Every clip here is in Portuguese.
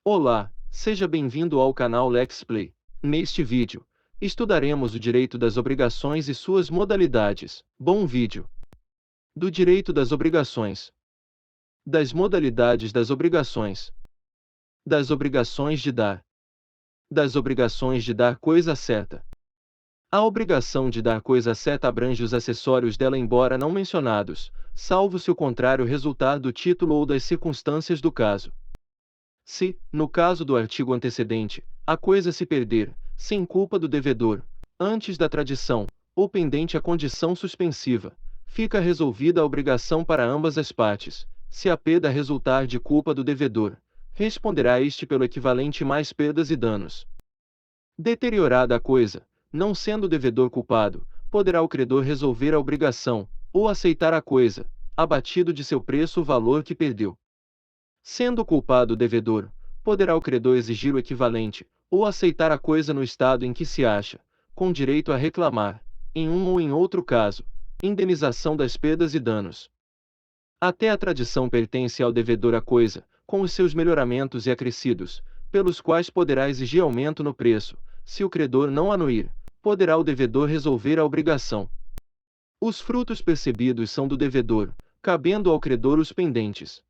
Olá, seja bem-vindo ao canal Let's Play. Neste vídeo, estudaremos o direito das obrigações e suas modalidades. Bom vídeo! Do direito das obrigações. Das modalidades das obrigações. Das obrigações de dar. Das obrigações de dar coisa certa. A obrigação de dar coisa certa abrange os acessórios dela embora não mencionados, salvo se o contrário resultar do título ou das circunstâncias do caso. Se, no caso do artigo antecedente, a coisa se perder, sem culpa do devedor, antes da tradição, ou pendente a condição suspensiva, fica resolvida a obrigação para ambas as partes. Se a perda resultar de culpa do devedor, responderá este pelo equivalente mais perdas e danos. Deteriorada a coisa, não sendo o devedor culpado, poderá o credor resolver a obrigação, ou aceitar a coisa, abatido de seu preço o valor que perdeu. Sendo culpado o devedor, poderá o credor exigir o equivalente, ou aceitar a coisa no estado em que se acha, com direito a reclamar, em um ou em outro caso, indenização das perdas e danos. Até a tradição pertence ao devedor a coisa, com os seus melhoramentos e acrescidos, pelos quais poderá exigir aumento no preço. Se o credor não anuir, poderá o devedor resolver a obrigação. Os frutos percebidos são do devedor, cabendo ao credor os pendentes.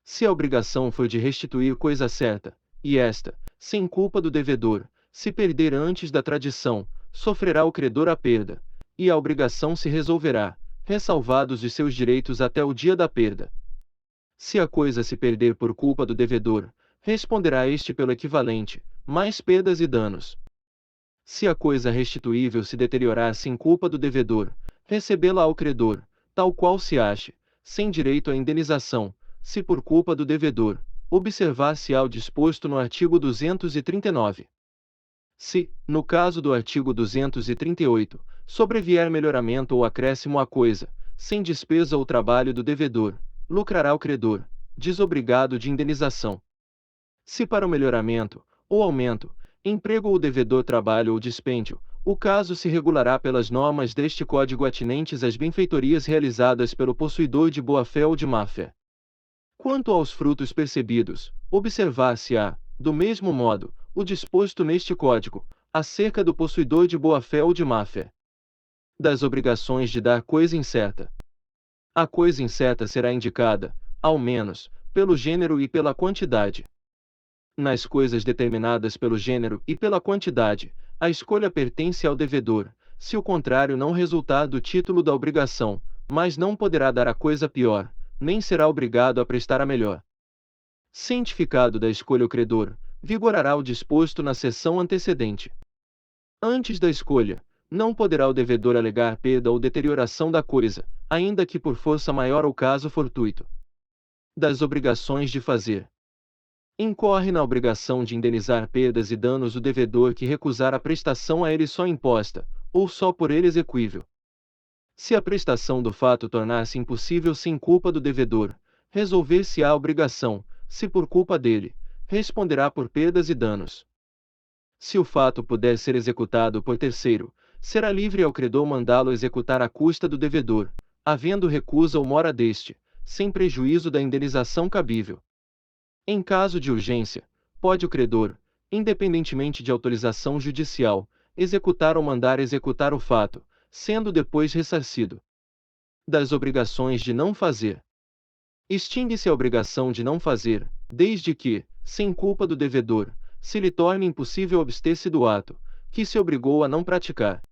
Se a obrigação for de restituir coisa certa, e esta, sem culpa do devedor, se perder antes da tradição, sofrerá o credor a perda, e a obrigação se resolverá, ressalvados os seus direitos até o dia da perda. Se a coisa se perder por culpa do devedor, responderá este pelo equivalente, mais perdas e danos. Se a coisa restituível se deteriorar sem culpa do devedor, recebê-la ao credor, tal qual se ache, sem direito à indenização. Se por culpa do devedor, observar-se-á o disposto no artigo 239. Se, no caso do artigo 238, sobrevier melhoramento ou acréscimo à coisa, sem despesa ou trabalho do devedor, lucrará o credor, desobrigado de indenização. Se para o melhoramento, ou aumento, emprego ou devedor trabalho ou dispêndio, o caso se regulará pelas normas deste Código atinentes às benfeitorias realizadas pelo possuidor de boa-fé ou de má-fé. Quanto aos frutos percebidos, observar-se-á, do mesmo modo, o disposto neste Código, acerca do possuidor de boa-fé ou de má-fé. Das obrigações de dar coisa incerta. A coisa incerta será indicada, ao menos, pelo gênero e pela quantidade. Nas coisas determinadas pelo gênero e pela quantidade, a escolha pertence ao devedor, se o contrário não resultar do título da obrigação, mas não poderá dar a coisa pior, nem será obrigado a prestar a melhor. Cientificado da escolha o credor, vigorará o disposto na seção antecedente. Antes da escolha, não poderá o devedor alegar perda ou deterioração da coisa, ainda que por força maior ou caso fortuito. Das obrigações de fazer. Incorre na obrigação de indenizar perdas e danos o devedor que recusar a prestação a ele só imposta, ou só por ele exequível. Se a prestação do fato tornar-se impossível sem culpa do devedor, resolver-se-á a obrigação. Se por culpa dele, responderá por perdas e danos. Se o fato puder ser executado por terceiro, será livre ao credor mandá-lo executar à custa do devedor, havendo recusa ou mora deste, sem prejuízo da indenização cabível. Em caso de urgência, pode o credor, independentemente de autorização judicial, executar ou mandar executar o fato, sendo depois ressarcido. Das obrigações de não fazer. Extingue-se a obrigação de não fazer, desde que, sem culpa do devedor, se lhe torne impossível abster-se do ato, que se obrigou a não praticar.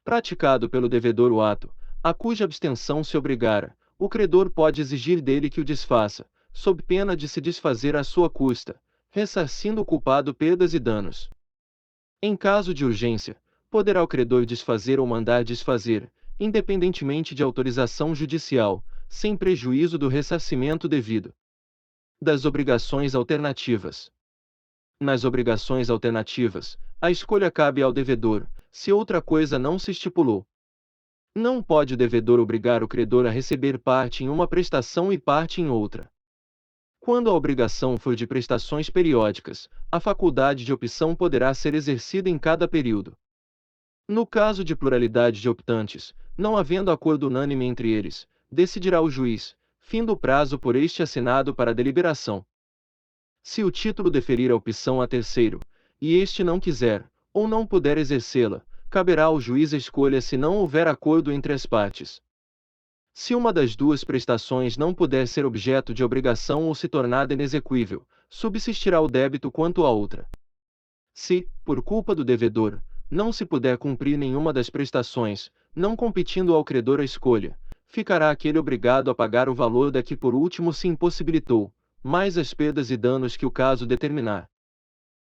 Praticado pelo devedor o ato, a cuja abstenção se obrigara, o credor pode exigir dele que o desfaça, sob pena de se desfazer à sua custa, ressarcindo o culpado perdas e danos. Em caso de urgência, poderá o credor desfazer ou mandar desfazer, independentemente de autorização judicial, sem prejuízo do ressarcimento devido. Das obrigações alternativas. Nas obrigações alternativas, a escolha cabe ao devedor, se outra coisa não se estipulou. Não pode o devedor obrigar o credor a receber parte em uma prestação e parte em outra. Quando a obrigação for de prestações periódicas, a faculdade de opção poderá ser exercida em cada período. No caso de pluralidade de optantes, não havendo acordo unânime entre eles, decidirá o juiz, findo o prazo por este assinado para deliberação. Se o título deferir a opção a terceiro, e este não quiser, ou não puder exercê-la, caberá ao juiz a escolha se não houver acordo entre as partes. Se uma das duas prestações não puder ser objeto de obrigação ou se tornar inexequível, subsistirá o débito quanto à outra. Se, por culpa do devedor, não se puder cumprir nenhuma das prestações, não competindo ao credor a escolha, ficará aquele obrigado a pagar o valor da que por último se impossibilitou, mais as perdas e danos que o caso determinar.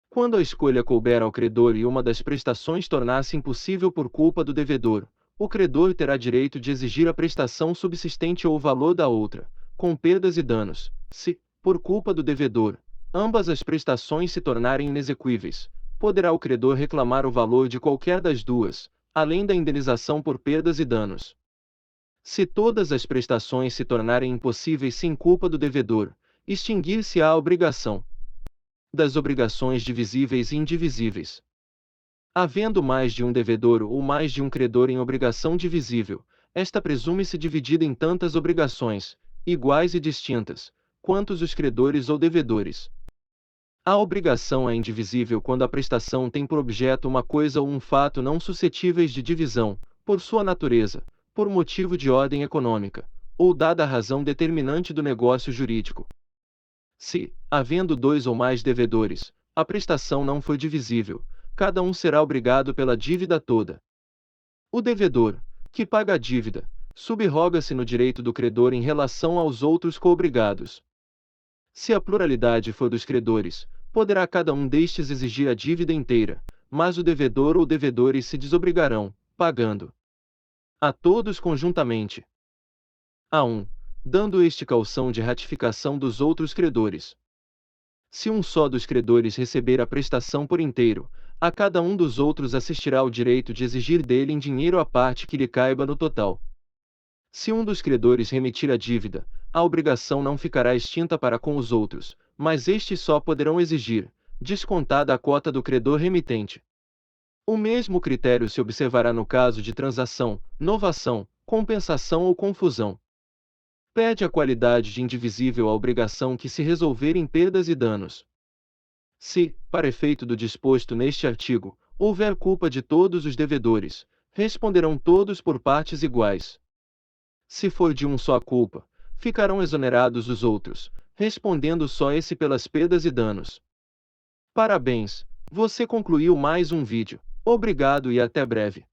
Quando a escolha couber ao credor e uma das prestações tornar-se impossível por culpa do devedor, o credor terá direito de exigir a prestação subsistente ou o valor da outra, com perdas e danos, se, por culpa do devedor, ambas as prestações se tornarem inexequíveis. Poderá o credor reclamar o valor de qualquer das duas, além da indenização por perdas e danos. Se todas as prestações se tornarem impossíveis sem culpa do devedor, extinguir-se-á a obrigação. Das obrigações divisíveis e indivisíveis. Havendo mais de um devedor ou mais de um credor em obrigação divisível, esta presume-se dividida em tantas obrigações, iguais e distintas, quantos os credores ou devedores. A obrigação é indivisível quando a prestação tem por objeto uma coisa ou um fato não suscetíveis de divisão, por sua natureza, por motivo de ordem econômica, ou dada a razão determinante do negócio jurídico. Se, havendo dois ou mais devedores, a prestação não for divisível, cada um será obrigado pela dívida toda. O devedor, que paga a dívida, subroga-se no direito do credor em relação aos outros coobrigados. Se a pluralidade for dos credores, poderá cada um destes exigir a dívida inteira, mas o devedor ou devedores se desobrigarão, pagando a todos conjuntamente. A um, dando este calção de ratificação dos outros credores. Se um só dos credores receber a prestação por inteiro, a cada um dos outros assistirá o direito de exigir dele em dinheiro a parte que lhe caiba no total. Se um dos credores remitir a dívida, a obrigação não ficará extinta para com os outros, mas estes só poderão exigir, descontada a cota do credor remitente. O mesmo critério se observará no caso de transação, novação, compensação ou confusão. Perde a qualidade de indivisível a obrigação que se resolver em perdas e danos. Se, para efeito do disposto neste artigo, houver culpa de todos os devedores, responderão todos por partes iguais. Se for de um só a culpa, ficarão exonerados os outros, respondendo só esse pelas perdas e danos. Parabéns, você concluiu mais um vídeo. Obrigado e até breve.